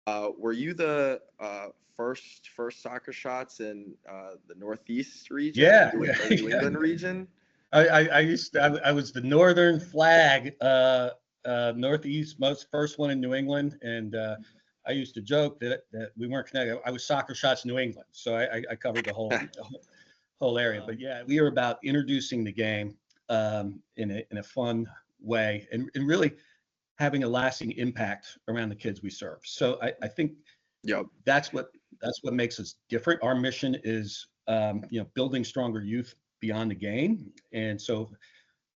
Were you the first soccer shots in the Northeast region, Yeah, or New yeah. England region? I was the Northern Flag, Northeast most first one in New England, and I used to joke that we weren't connected. I was Soccer Shots New England, so I covered the whole area. But yeah, we were about introducing the game in a fun way, and really having a lasting impact around the kids we serve. So I think Yep. that's what makes us different. Our mission is building stronger youth beyond the game, and so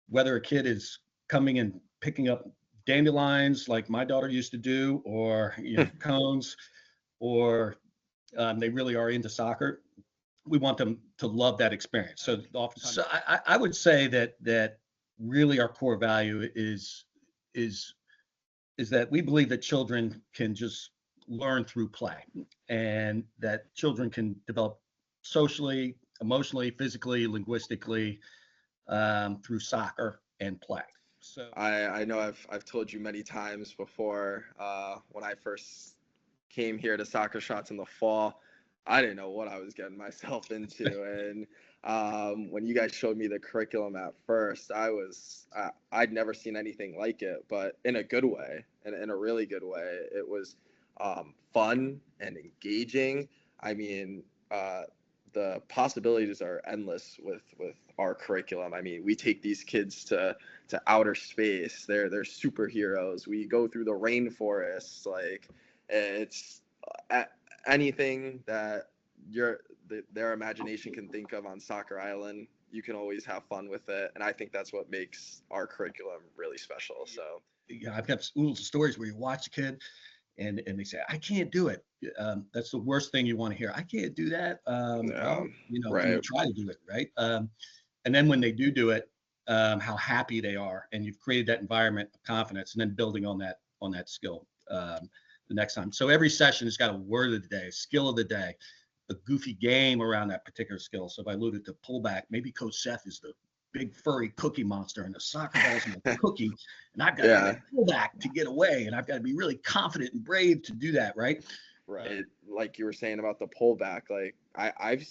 whether a kid is coming and picking up dandelions like my daughter used to do, or cones, or they really are into soccer, we want them to love that experience. So oftentimes, so I would say that really our core value is is that we believe that children can just learn through play, and that children can develop socially, emotionally, physically, linguistically, through soccer and play. So I know I've told you many times before, when I first came here to Soccer Shots in the fall, I didn't know what I was getting myself into. And when you guys showed me the curriculum at first, I'd never seen anything like it, but in a good way, and in a really good way. It was fun and engaging. I mean, the possibilities are endless with our curriculum. I mean, we take these kids to outer space. They're superheroes. We go through the rainforest. Like, it's anything that their imagination can think of on Soccer Island. You can always have fun with it, and I think that's what makes our curriculum really special. So yeah, I've got oodles of stories where you watch a kid and they say, I can't do it. That's the worst thing you want to hear. I can't do that. yeah, Well, and you right, try to do it, right? And then when they do it, how happy they are, and you've created that environment of confidence, and then building on that skill the next time. So every session has got a word of the day, skill of the day, a goofy game around that particular skill. So if I alluded to pullback, maybe Coach Seth is the big furry cookie monster, and the soccer ball's in the cookie, and I've got to yeah, play pullback to get away, and I've got to be really confident and brave to do that, right? right. Like you were saying about the pullback, like I've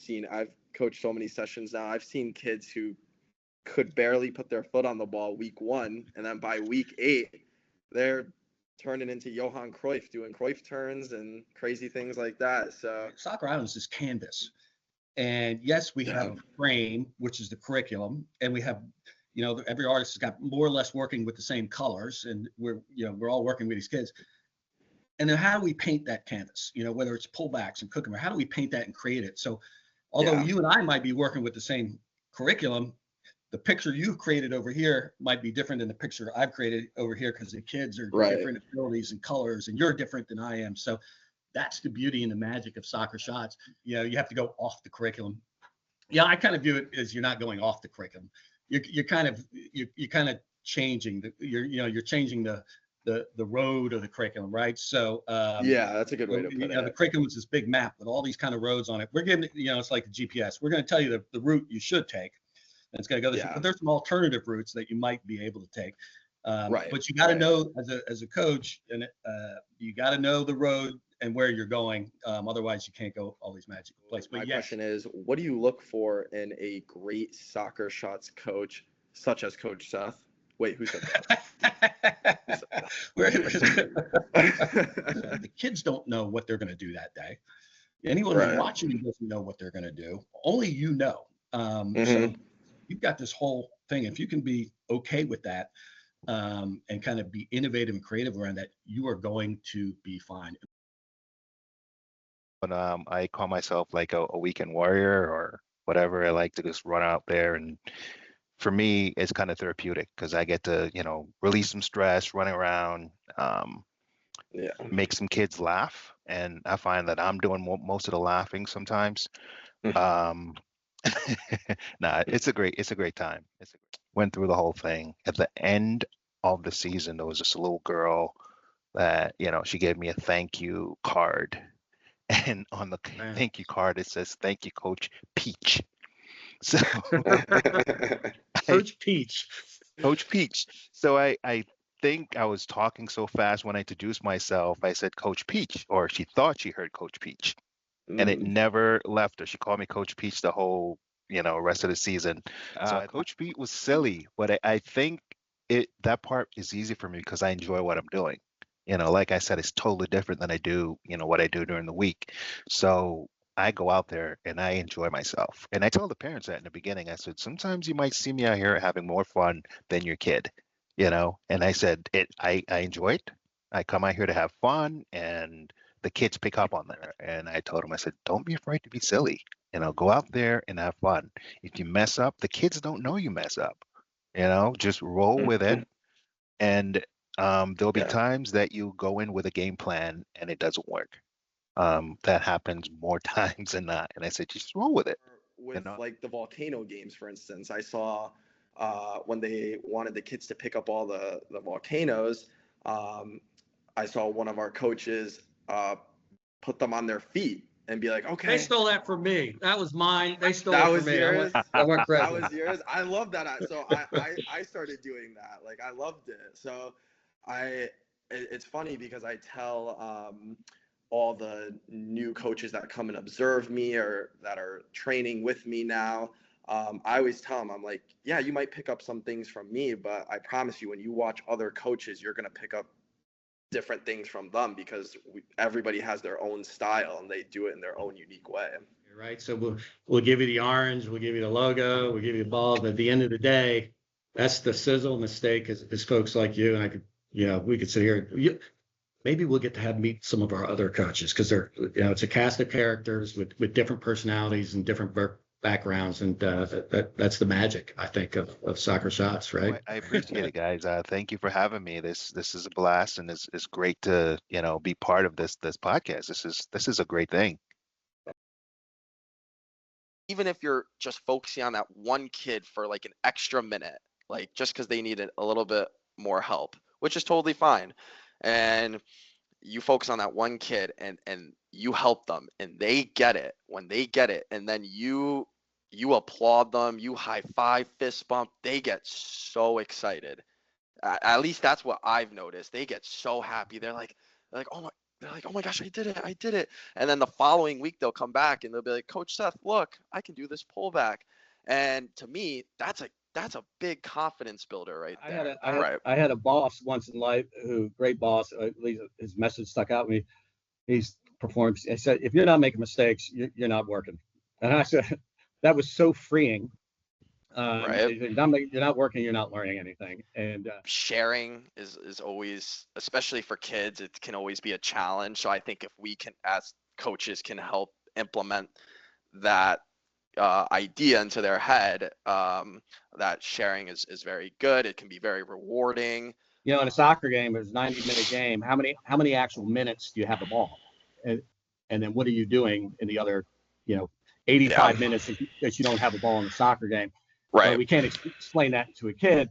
coached so many sessions now. I've seen kids who could barely put their foot on the ball week 1, and then by week 8, they're turning into Johan Cruyff, doing Cruyff turns and crazy things like that. So Soccer Island is this canvas. And yes, we have yeah, a frame, which is the curriculum, and we have, every artist has got more or less working with the same colors, and we're all working with these kids. And then how do we paint that canvas? Whether it's pullbacks and cooking, how do we paint that and create it? So, although yeah, you and I might be working with the same curriculum, the picture you've created over here might be different than the picture I've created over here, because the kids are right. different abilities and colors, and you're different than I am. So that's the beauty and the magic of Soccer Shots. You have to go off the curriculum. Yeah, I kind of view it as you're not going off the curriculum. You're kind of changing you're changing the road of the curriculum, right? So Yeah, that's a good way to put the it. curriculum is this big map with all these kind of roads on it. We're giving it's like the GPS. We're going to tell you the route you should take, and it's going to go this way. Yeah, But there's some alternative routes that you might be able to take. right, But you got to right. know as a coach, and you got to know the road and where you're going. Otherwise, you can't go all these magical places. My But yes, question is, what do you look for in a great Soccer Shots coach, such as Coach Seth? Wait, who said that? Who said that? the kids don't know what they're going to do that day. Anyone Right. watching you doesn't know what they're going to do. Only you know. So Hmm. you've got this whole thing. If you can be okay with that, and kind of be innovative and creative around that, you are going to be fine. But I call myself like a weekend warrior or whatever. I like to just run out there, and for me, it's kind of therapeutic because I get to, release some stress, running around, Yeah. make some kids laugh, and I find that I'm doing most of the laughing sometimes. Um, nah, it's a great time. Went through the whole thing. At the end of the season, there was this little girl that, she gave me a thank you card. And on the Man. thank you card, it says, "Thank you, Coach Peach." So I, Coach Peach. Coach Peach. So I think I was talking so fast when I introduced myself. I said Coach Peach, or she thought she heard Coach Peach, and it never left her. She called me Coach Peach the whole, rest of the season. So Coach Pete was silly, but I think that part is easy for me because I enjoy what I'm doing. Like I said, it's totally different than I do, what I do during the week. So I go out there and I enjoy myself. And I told the parents that in the beginning. I said, sometimes you might see me out here having more fun than your kid, And I said, I enjoy it. I come out here to have fun, and the kids pick up on that. And I told them, I said, don't be afraid to be silly. Go out there and have fun. If you mess up, the kids don't know you mess up. Just roll with it. And there'll be times that you go in with a game plan and it doesn't work. That happens more times than not. And I said, just roll with it. With like the volcano games, for instance, I saw when they wanted the kids to pick up all the volcanoes, I saw one of our coaches put them on their feet and be like, okay. They stole that from me. That was mine. They stole it from me. Yours? I went crazy. That was yours? I love that. So I started doing that. Like, I loved it. So it's funny because I tell all the new coaches that come and observe me or that are training with me now, I always tell them, I'm like, yeah, you might pick up some things from me, but I promise you, when you watch other coaches, you're going to pick up different things from them because everybody has their own style and they do it in their own unique way. Right. So we'll give you the orange, we'll give you the logo, we'll give you the ball. But at the end of the day, that's the sizzle mistake is folks like you. And I could, we could sit here. Maybe we'll get to meet some of our other coaches because they're, it's a cast of characters with different personalities and different backgrounds, and that's the magic, I think, of Soccer Shots, right? I appreciate it, guys. Thank you for having me. This is a blast, and it's great to be part of this podcast. This is a great thing. Even if you're just focusing on that one kid for like an extra minute, like just because they needed a little bit more help, which is totally fine, and you focus on that one kid and you help them and they get it when they get it, and then you applaud them, you high five, fist bump, they get so excited. At least that's what I've noticed. They get so happy. They're like, oh my gosh, I did it. And then the following week they'll come back and they'll be like, Coach Seth, look, I can do this pullback. And to me, that's a big confidence builder right there. I had a boss once in life great boss, at least his message stuck out to me. He's performed. He said, if you're not making mistakes, you're not working. And I said, that was so freeing. Right. You're not working, you're not learning anything. And sharing is always, especially for kids, it can always be a challenge. So I think if we can, as coaches, can help implement that idea into their head, that sharing is very good. It can be very rewarding. In a soccer game, there's a 90-minute game. How many actual minutes do you have the ball? And then what are you doing in the other, 85 minutes that you don't have a ball in the soccer game? Right. We can't explain that to a kid,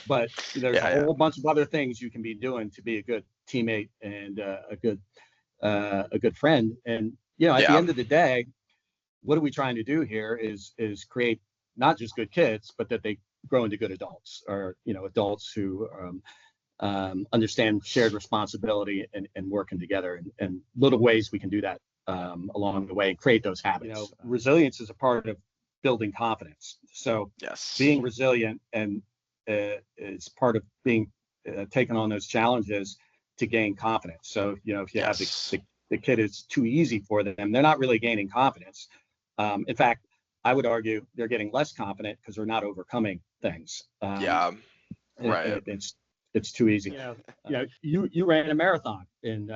but there's a whole bunch of other things you can be doing to be a good teammate and a good friend. And at the end of the day, what are we trying to do here is create not just good kids, but that they grow into good adults, or adults who understand shared responsibility and working together, and little ways we can do that along the way and create those habits. Resilience is a part of building confidence. So being resilient and is part of being taking on those challenges to gain confidence. So if you have the kid is too easy for them, they're not really gaining confidence. In fact, I would argue they're getting less confident because they're not overcoming things. Right. It's too easy. You ran a marathon in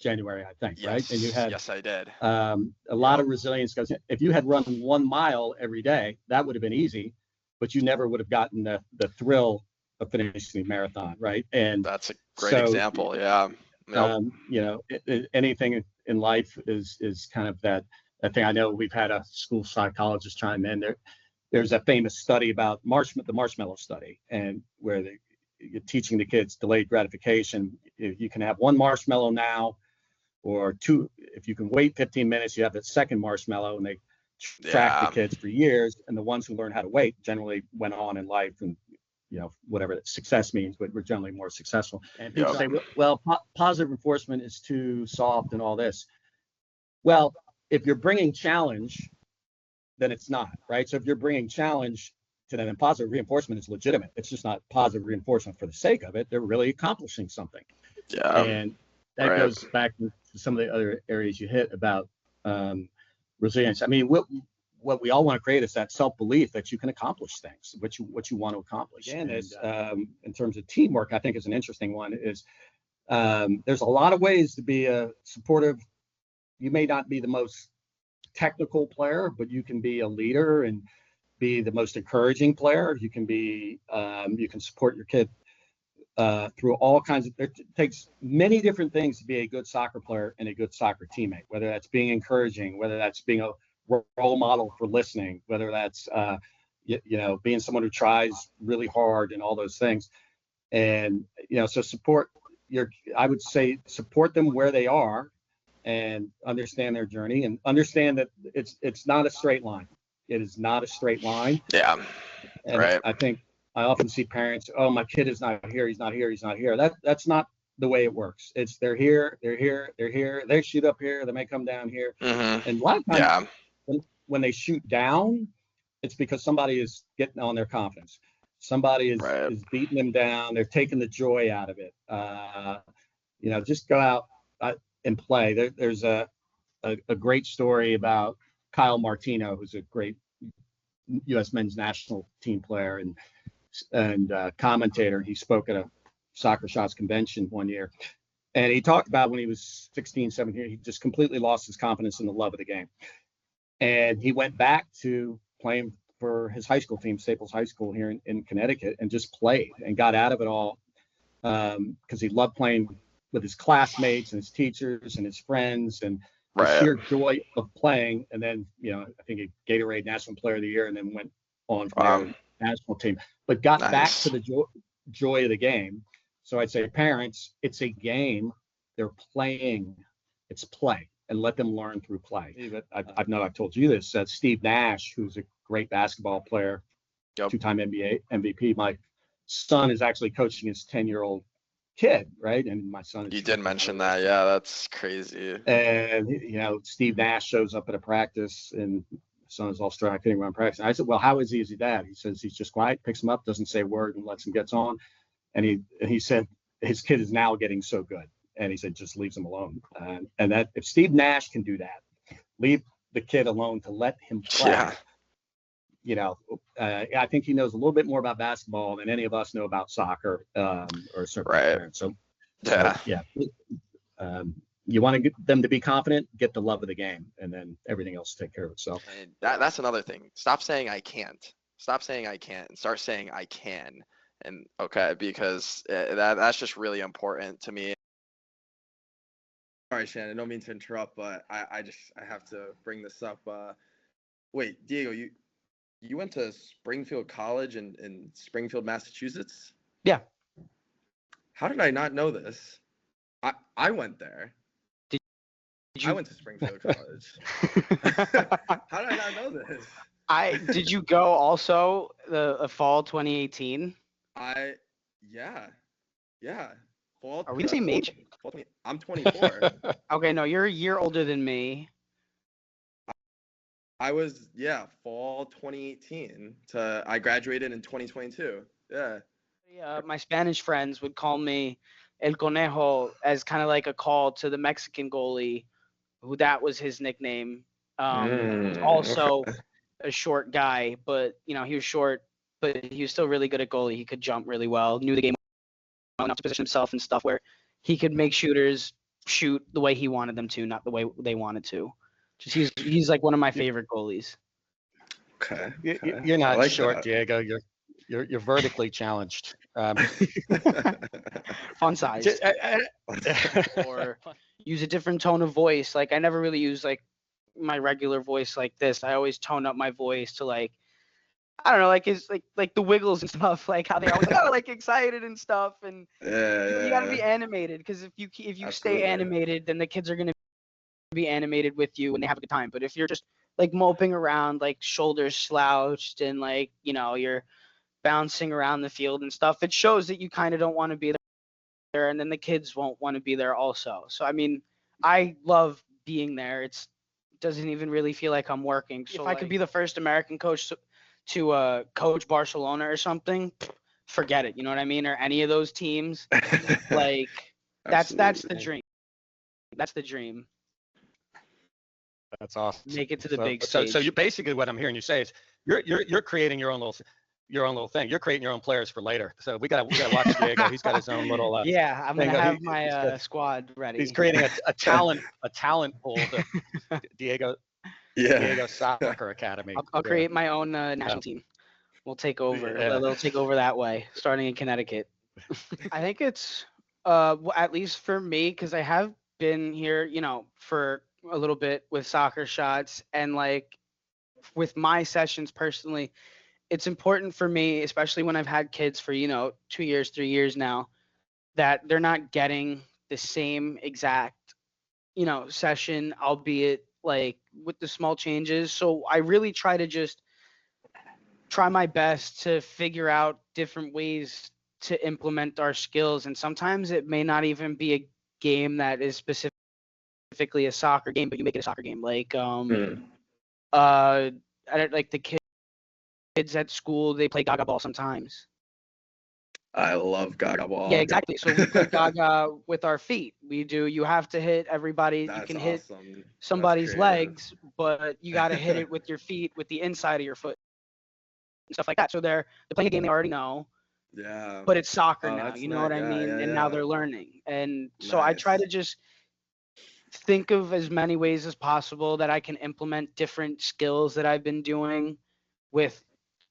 January, I think, right? And you had yes, I did. A lot of resilience, because if you had run 1 mile every day, that would have been easy, but you never would have gotten the thrill of finishing the marathon, right? And that's a great example. Yeah. Anything in life is kind of that thing. I know we've had a school psychologist chime in there. There's a famous study about the marshmallow study, and where you're teaching the kids delayed gratification. You can have 1 marshmallow now, or 2. If you can wait 15 minutes, you have that second marshmallow, and they track the kids for years. And the ones who learn how to wait generally went on in life and whatever success means, but we're generally more successful. And people Yep. say, well, positive reinforcement is too soft and all this. Well, if you're bringing challenge, then it's not, right? So if you're bringing challenge to them, and positive reinforcement is legitimate. It's just not positive reinforcement for the sake of it. They're really accomplishing something. Yeah. And that goes back to some of the other areas you hit about resilience. I mean, what we all want to create is that self-belief that you can accomplish things, what you want to accomplish. And in terms of teamwork, I think is an interesting one. Is there's a lot of ways to be a supportive. You may not be the most technical player, but you can be a leader and be the most encouraging player. You can be you can support your kid through all kinds of. It takes many different things to be a good soccer player and a good soccer teammate. Whether that's being encouraging, whether that's being a role model for listening, whether that's being someone who tries really hard and all those things. And so I would say support them where they are and understand their journey and understand that it's not a straight line. It is not a straight line. Yeah. And right. I think I often see parents, oh, my kid is not here, he's not here, he's not here. That's not the way it works. It's they're here, they shoot up here, they may come down here. Mm-hmm. And a lot of times when they shoot down, it's because somebody is getting on their confidence. Somebody is beating them down. They're taking the joy out of it. Just go out and play. There's a great story about Kyle Martino, who's a great U.S. men's national team player and commentator. He spoke at a Soccer Shots convention one year. And he talked about when he was 16, 17, he just completely lost his confidence in the love of the game. And he went back to playing for his high school team, Staples High School here in Connecticut, and just played and got out of it all because he loved playing with his classmates and his teachers and his friends and the sheer joy of playing. And then, I think a Gatorade National Player of the Year and then went on for the national team, but got back to the joy of the game. So I'd say parents, it's a game. They're playing. It's play. And let them learn through play. I know I've told you this. Steve Nash, who's a great basketball player, two-time NBA MVP. My son is actually coaching his 10-year-old kid, right? And my son. You did mention that, yeah. That's crazy. And Steve Nash shows up at a practice, and my son is all strong. I couldn't run practice. And I said, "Well, how is he as a dad?" He says he's just quiet, picks him up, doesn't say a word, and lets him get on. And he said his kid is now getting so good. And he said, just leaves him alone. And that if Steve Nash can do that, leave the kid alone to let him play. Yeah. I think he knows a little bit more about basketball than any of us know about soccer or certain parents. So you want to get them to be confident, get the love of the game, and then everything else take care of itself. And that's another thing. Stop saying I can't. Stop saying I can't and start saying I can. And because that's just really important to me. Sorry, Shannon, I don't mean to interrupt, but I have to bring this up. Wait, Diego, you went to Springfield College in Springfield, Massachusetts? Yeah. How did I not know this? I went there. Did you? I went to Springfield College. How did I not know this? Did you go also the fall 2018? Yeah. Fall. Are we the same age? I'm 24. Okay, no, you're a year older than me. I was, fall 2018. I graduated in 2022. Yeah. My Spanish friends would call me El Conejo as kind of like a call to the Mexican goalie, who that was his nickname. He was also a short guy, but he was short, but he was still really good at goalie. He could jump really well, knew the game well enough to position himself and stuff where he could make shooters shoot the way he wanted them to, not the way they wanted to. Just he's like one of my favorite goalies. Okay. You're not like short, that. Diego. You're vertically challenged. Fun size. Or use a different tone of voice. Like I never really use like my regular voice like this. I always tone up my voice to like, I don't know, like it's like the Wiggles and stuff, like how they always like excited and stuff, and you gotta be animated because if you Absolutely. stay animated, then the kids are gonna be animated with you and they have a good time. But if you're just like moping around, like shoulders slouched and like you're bouncing around the field and stuff, it shows that you kind of don't want to be there, and then the kids won't want to be there also. So I mean, I love being there. It doesn't even really feel like I'm working. So if I could be the first American coach to coach Barcelona or something, forget it. You know what I mean? Or any of those teams, like that's the dream. That's the dream. That's awesome. Make it to the big stage. So you basically, what I'm hearing you say is you're creating your own little thing. You're creating your own players for later. So we gotta watch Diego. He's got his own little. Yeah, I'm gonna have my squad ready. He's creating a talent pool. Diego Soccer Academy. I'll create my own national team. We'll take over. They'll take over that way, starting in Connecticut. I think it's at least for me, because I have been here, for a little bit with Soccer Shots, and like with my sessions personally, it's important for me, especially when I've had kids for 2 years, 3 years now, that they're not getting the same exact session, albeit like with the small changes. So I really try to just try my best to figure out different ways to implement our skills, and sometimes it may not even be a game that is specifically a soccer game, but you make it a soccer game. Like like the kids at school, they play Gaga ball sometimes. I love Gaga ball. Yeah, exactly. So we play Gaga with our feet. You have to hit everybody. That's you can awesome. hit somebody's legs, but you got to hit it with your feet, with the inside of your foot, and stuff like that. So they're playing a game they already know. Yeah. But it's soccer now. You know what I mean? And now they're learning. And so I try to just think of as many ways as possible that I can implement different skills that I've been doing with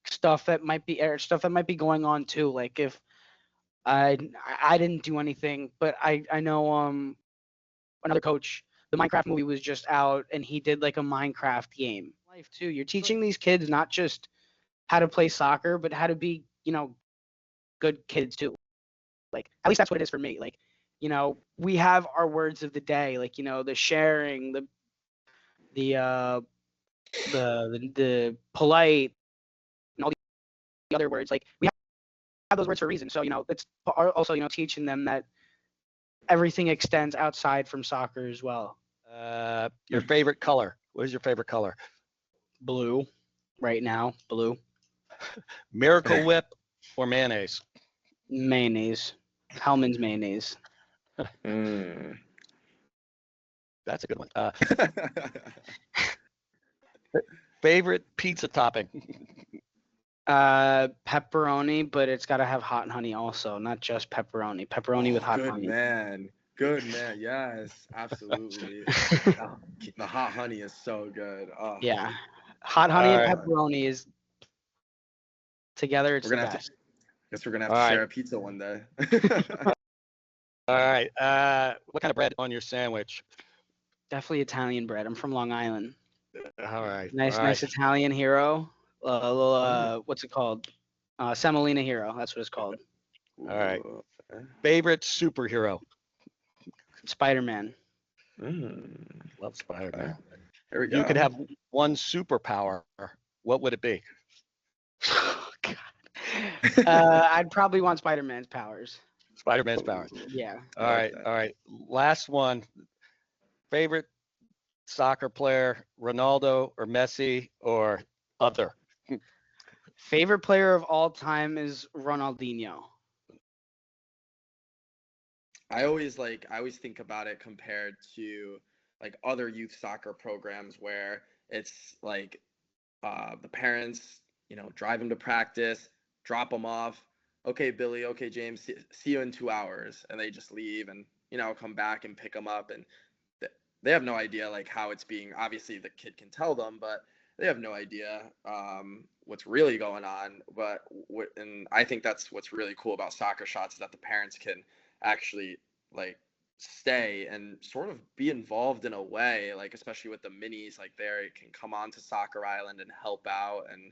stuff that might be going on too. Like if I didn't do anything, but I know another coach, the Minecraft movie was just out, and he did like a Minecraft game. Life too. You're teaching these kids not just how to play soccer, but how to be, good kids too. Like at least that's what it is for me. Like, we have our words of the day, like, the sharing, the polite, and all the other words. Like we have those words for a reason. So, it's also, teaching them that everything extends outside from soccer as well. Your favorite color? What is your favorite color? Blue. Right now, blue. Miracle Whip or mayonnaise? Mayonnaise. Hellman's mayonnaise. That's a good one. Favorite pizza topping? Pepperoni, but it's got to have hot honey also, not just pepperoni. Pepperoni with hot honey. Good man. Yes, absolutely. The hot honey is so good. Oh. Yeah. Hot honey and pepperoni is together. It's the best. Guess we're gonna have to share a pizza one day. All right. What kind of bread on your sandwich? Definitely Italian bread. I'm from Long Island. All right. Nice Italian hero. What's it called? Semolina hero. That's what it's called. All right. Favorite superhero? Spider-Man. Love Spider-Man. There we go. You could have one superpower. What would it be? Oh, God. I'd probably want Spider-Man's powers. Spider-Man's powers. Yeah. All right. Last one. Favorite soccer player, Ronaldo or Messi or other? Favorite player of all time is Ronaldinho. I always think about it compared to like other youth soccer programs where it's like the parents, drive them to practice, drop them off. Okay, Billy. Okay, James. See you in 2 hours, and they just leave and come back and pick them up, and they have no idea like how it's being. Obviously, the kid can tell them, but they have no idea what's really going on. And I think that's what's really cool about Soccer Shots is that the parents can actually like stay and sort of be involved in a way, like especially with the minis, like they can come on to Soccer Island and help out. And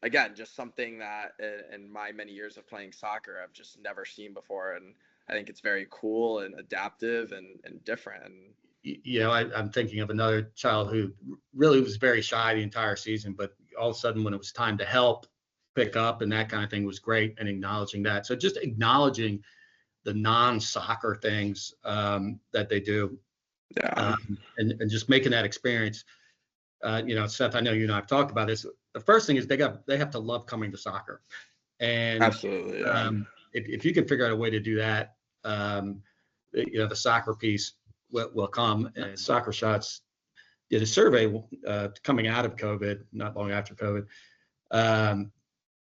again, just something that in my many years of playing soccer I've just never seen before, and I think it's very cool and adaptive and different. I'm thinking of another child who really was very shy the entire season, but all of a sudden when it was time to help, pick up and that kind of thing was great, and acknowledging that. So just acknowledging the non-soccer things that they do, and just making that experience. Seth, I know you and I have talked about this. The first thing is they have to love coming to soccer, and absolutely. If you can figure out a way to do that, the soccer piece will come. And Soccer Shots did a survey coming out of COVID, not long after COVID.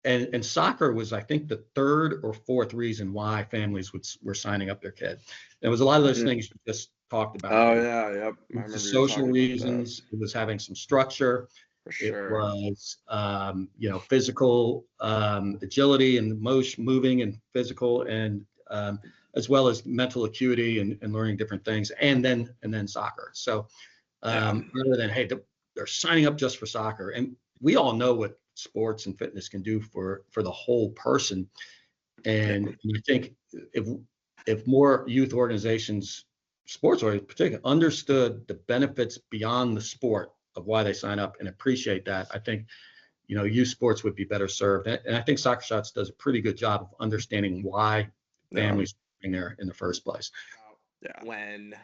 And soccer was, I think, the third or fourth reason why families were signing up their kid. There was a lot of those things you just talked about. Oh yeah, yep. It was the social reasons. It was having some structure. For sure. It was, physical agility and moving and physical, and as well as mental acuity and learning different things, and then soccer. So rather than, hey, they're signing up just for soccer, and we all know what sports and fitness can do for the whole person. And I think if more youth organizations, sports organizations particularly, understood the benefits beyond the sport of why they sign up and appreciate that, I think youth sports would be better served. And I think Soccer Shots does a pretty good job of understanding why families are there in the first place. Yeah. When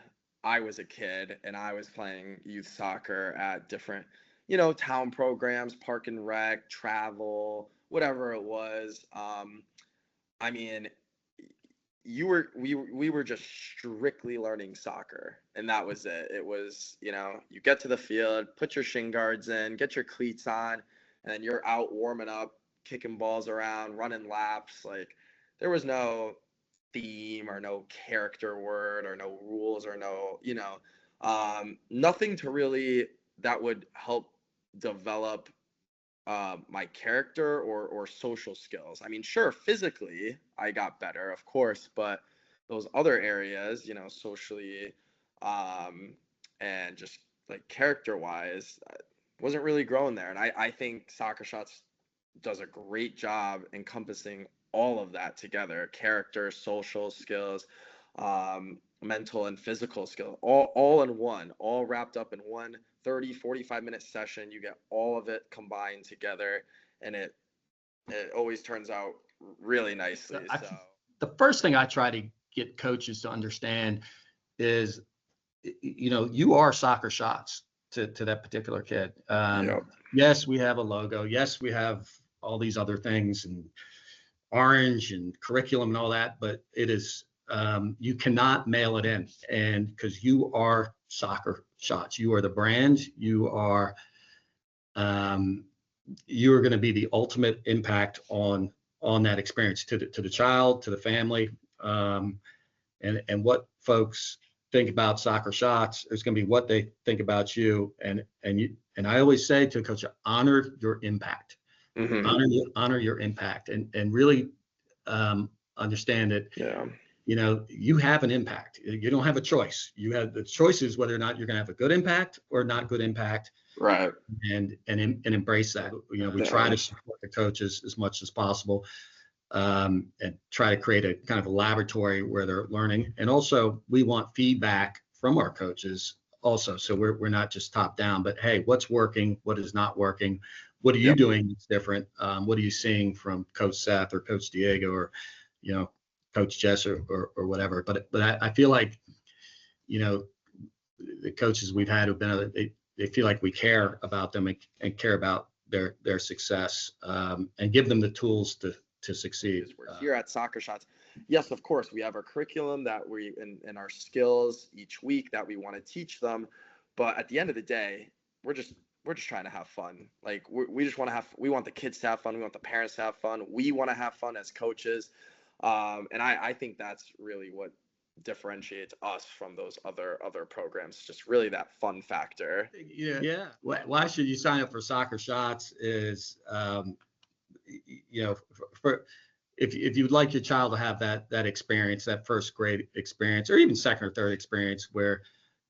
I was a kid and I was playing youth soccer at different town programs, park and rec, travel, whatever it was. I mean, we were just strictly learning soccer, and that was it. It was, you get to the field, put your shin guards in, get your cleats on, and then you're out warming up, kicking balls around, running laps. Like, there was no theme or no character word or no rules or no, nothing to really that would help develop my character or social skills. I mean, sure, physically I got better, of course, but those other areas, socially, and just like character wise, wasn't really growing there. And I think Soccer Shots does a great job encompassing all of that together: character, social skills, mental and physical skill, all in one, all wrapped up in one 30-45 minute session. You get all of it combined together, and it always turns out really nicely. The first thing I try to get coaches to understand is, you are Soccer Shots to that particular kid. Yes, we have a logo. Yes, we have all these other things and orange and curriculum and all that, but it is, you cannot mail it in, and because you are Soccer Shots, you are the brand, you are going to be the ultimate impact on that experience to the child, to the family, and what folks think about Soccer Shots is going to be what they think about you. And I always say to a coach, honor your impact. Honor your impact, and really understand that you have an impact. You don't have a choice. You have the choices whether or not you're going to have a good impact or not good impact. Right. And embrace that. We try to support the coaches as much as possible, and try to create a kind of a laboratory where they're learning. And also, we want feedback from our coaches also. So we're not just top down, but hey, what's working? What is not working? What are you doing that's different? What are you seeing from Coach Seth or Coach Diego or, Coach Jess or whatever? But I feel like, the coaches we've had who've been, they feel like we care about them and care about their success, and give them the tools to succeed. Here at Soccer Shots, yes, of course, we have our curriculum that we and our skills each week that we want to teach them. But at the end of the day, we're just trying to have fun. Like, we just want to we want the kids to have fun. We want the parents to have fun. We want to have fun as coaches. And I think that's really what differentiates us from those other programs. Just really that fun factor. Yeah. Why should you sign up for Soccer Shots is, if you'd like your child to have that experience, that first grade experience, or even second or third experience where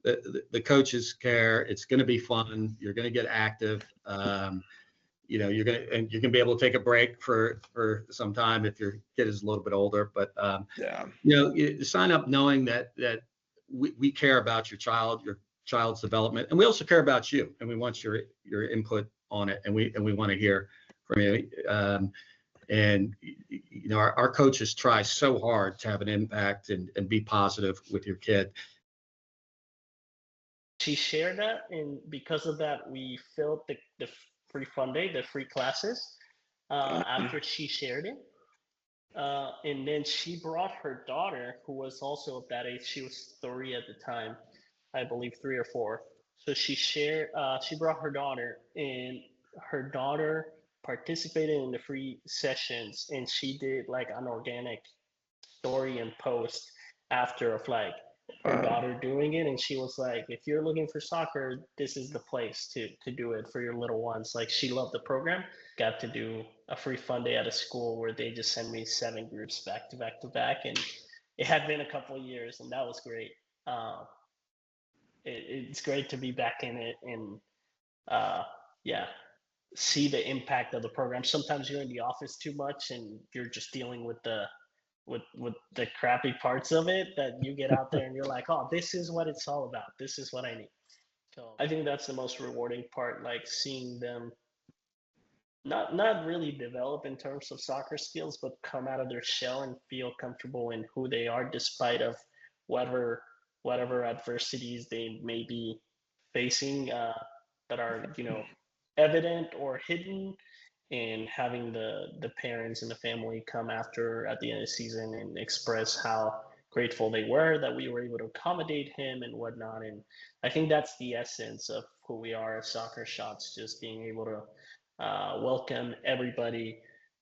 the coaches care, it's going to be fun. You're going to get active. You're going to be able to take a break for some time if your kid is a little bit older. But you sign up knowing that we care about your child's development, and we also care about you, and we want your input on it, and we want to hear from you. And our coaches try so hard to have an impact and be positive with your kid. She shared that, and because of that, we filled the free fun day, the free classes, after she shared it. And then she brought her daughter, who was also of that age. She was 3 at the time, I believe 3 or 4. So she brought her daughter, and her daughter participated in the free sessions, and she did like an organic story and post after of like her daughter doing it, and she was like, if you're looking for soccer, this is the place to do it for your little ones. Like, she loved the program. Got to do a free fun day at a school where they just sent me 7 groups back to back to back, and it had been a couple of years, and that was great. It's great to be back in it and see the impact of the program. Sometimes you're in the office too much and you're just dealing with the crappy parts of it, that you get out there and you're like, oh, this is what it's all about. This is what I need. So I think that's the most rewarding part, like seeing them not really develop in terms of soccer skills, but come out of their shell and feel comfortable in who they are, despite of whatever adversities they may be facing, that are evident or hidden. And having the parents and the family come after at the end of the season and express how grateful they were that we were able to accommodate him and whatnot. And I think that's the essence of who we are as Soccer Shots, just being able to welcome everybody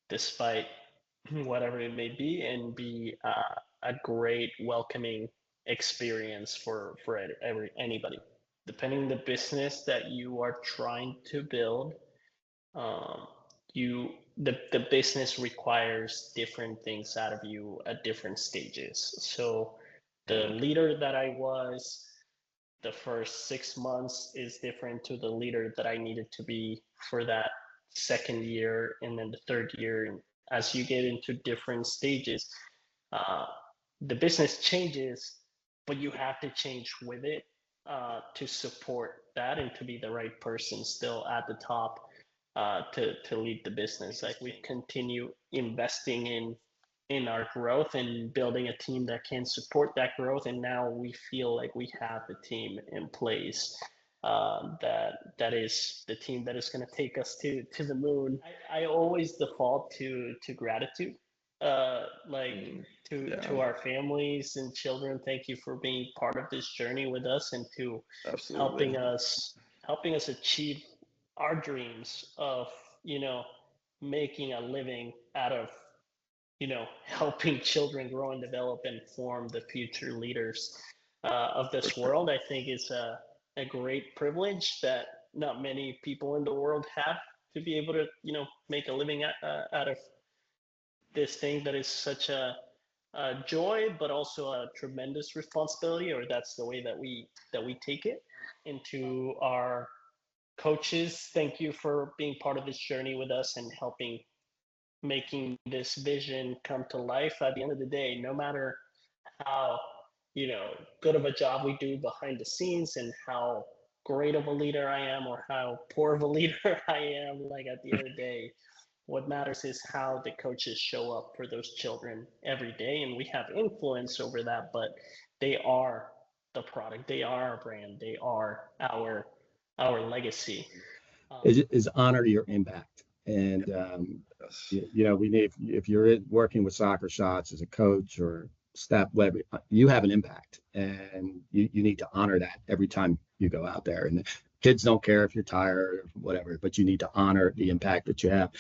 despite whatever it may be, and be a great welcoming experience for anybody. Depending on the business that you are trying to build, the business requires different things out of you at different stages. So the leader that I was the first 6 months is different to the leader that I needed to be for that second year and then the third year. And as you get into different stages, the business changes, but you have to change with it to support that and to be the right person still at the top to lead the business. Like, we continue investing in our growth and building a team that can support that growth, and now we feel like we have the team in place that is the team that is going to take us to the moon. I always default to gratitude, to our families and children. Thank you for being part of this journey with us, and to helping us achieve our dreams of making a living out of helping children grow and develop and form the future leaders of this world. I think it's a great privilege that not many people in the world have, to be able to make a living out of this thing that is such a joy, but also a tremendous responsibility. Or that's the way that we take it. Into our coaches, thank you for being part of this journey with us and helping making this vision come to life. At the end of the day, no matter how good of a job we do behind the scenes and how great of a leader I am or how poor of a leader I am, like, at the end of the day, what matters is how the coaches show up for those children every day. And we have influence over that, but they are the product, they are our brand, they are our legacy. Is honor your impact. And we need, if you're working with Soccer Shots as a coach or staff, you have an impact, and you need to honor that every time you go out there. And kids don't care if you're tired or whatever, but you need to honor the impact that you have.